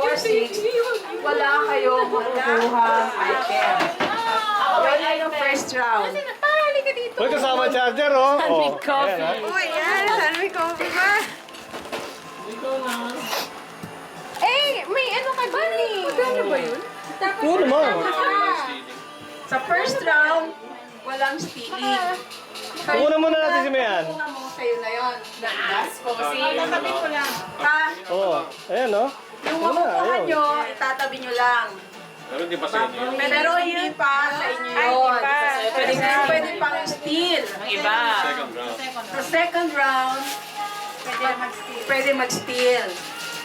or 6, wala kayong makukuha item. Wala yung first round. Halika dito. Uy, kasama charger, oh. Sunny Oh, coffee. ayan, Oh, yan. Saan may coffee ba? Eh, may ano ka dun eh. Magkano ba yun? Oo naman. Sa first round, walang stealing. Una muna natin si Mayan. Una mo sa'yo na yun. Nakatabi ko lang. Oo. Ayan, oh. Yung Una, makukuha ayun. nyo, itatabi nyo lang. Pero hindi pa sa inyo. Pero hindi pa sa inyo yun. Pwede pang steal. Iba. Second round. Sa second round, pwede mag-steal.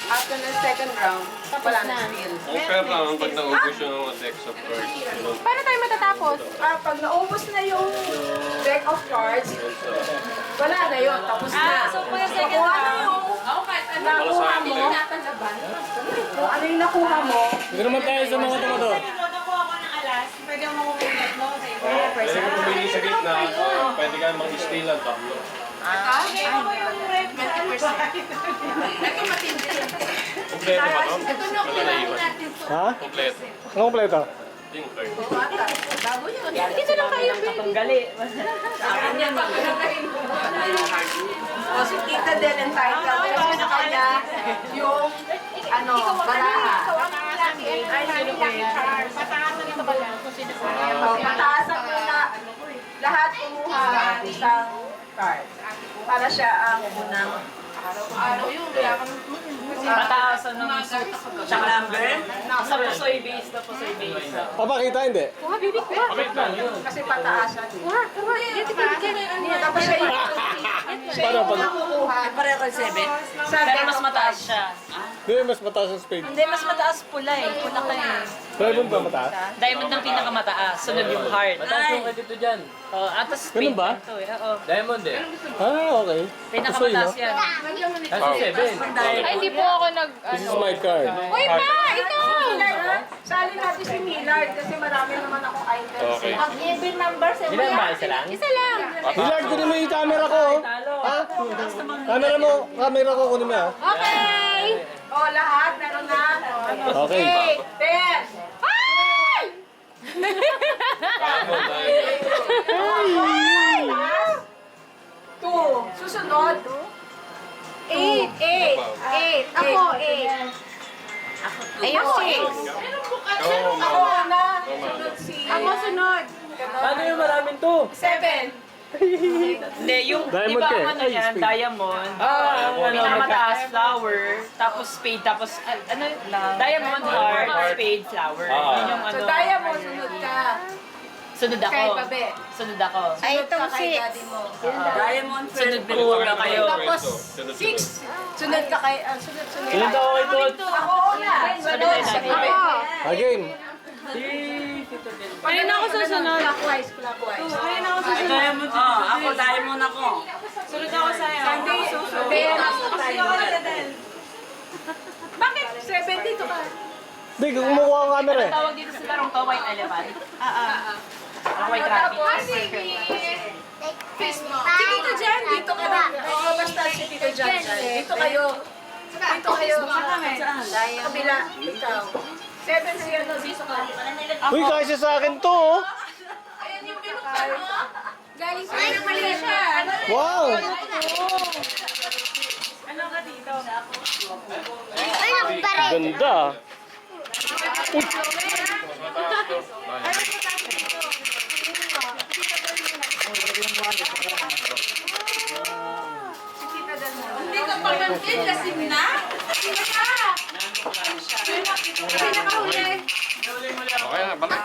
After the second round, wala na steal. Okay lang pag naubos yung deck of cards. Paano tayo matatapos? Pag naubos na yung deck of cards, wala na yun. Tapos na. So, for the second Nakuha na round, yung nakuha mo. Kung ano yung nakuha mo, Hindi naman tayo sa mga tomato. Pwede ka pumili sa gitna, pwede ka mag-steal ang tatlo. Kompleto ba to? Wala na iwan. Ha? Kompleto. Ano kompleto? Yung card. dito lang kayo, baby. Tanggali. o si Tita Del entitled kasi sa kanya yung baraha. Pataasan mo na lahat kumuha ng isang card. Para siya ang unang araw yun. Pataasan ng suit. Tsaka number. Sa pusoy base na pusoy base. Papakita, hindi. Kuha, baby, kuha. Kasi pataasan. Kuha, kuha. Dito, dito. Tapos siya yung Paano pag... kukuha. Pareho ko 7. Pero mas mataas siya. Hindi, mas mataas ang spade. Hindi, mas mataas pula eh. Pula ka eh. Diamond ba mataas? Diamond ang pinakamataas. Sunod yung heart. Mataas yung dito dyan. Oh, atas Ganun spade ba? ito eh. Oo. Diamond eh. Ah, okay. Pinakamataas yan. Kasi 7. Ay, hindi po ako nag... This is my card. Uy, pa! Ikaw! Sali natin si Millard kasi marami naman akong items. Okay. Ang even number sa Ilan ba? Isa lang? Isa lang. Millard, kunin mo yung camera ko, oh. Ha? Camera ko, kunin mo, ha? Okay! O, lahat, meron na. Okay. 10. Ay! Two. Susunod. 8. Ako, 8. Ayun, 6. Ako na. Sunod si... Ako sunod. Paano yung maraming to? 7. Hindi, yung Diamond iba ka eh. ang ano yan, diamond. Ang Pinakamataas, flower. Tapos spade, tapos ano, diamond, heart, spade, flower. Yun yung ano. So, Diamond, sunod ka. Sunod ako. Kay Babe. Sunod ako. Ay, itong Kay 6. daddy mo. Diamond, sunod pula kayo. Tapos, 6. Sunod ka kay... sunod. Ilan daw ako ito? Ako una. Sunod sa Babe. Again. Ayun ako susunod. Clockwise. Diamond, ako diamond ako. Sunod ako sa'yo. Bakit? 7 dito ka. Hindi, kumukuha ang camera, eh. Tawag dito sa larong to, white elephant. White rabbit. Si Tito Jan, dito ka na. Oo, basta si Tito Jan. Dito kayo. Dito kayo. Kabila. Ikaw. 7 siya. Dito ka. Uy, kasi sa akin to, oh. Ayan yung binuksan mo. Galing sa iyo. Malaysia. Wow! Ganda. Hindi ka pamangkin kasi na. Pinakahuli. Okay na, balik.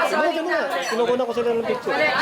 Ano, kinukuha ko sila ng picture. Siya.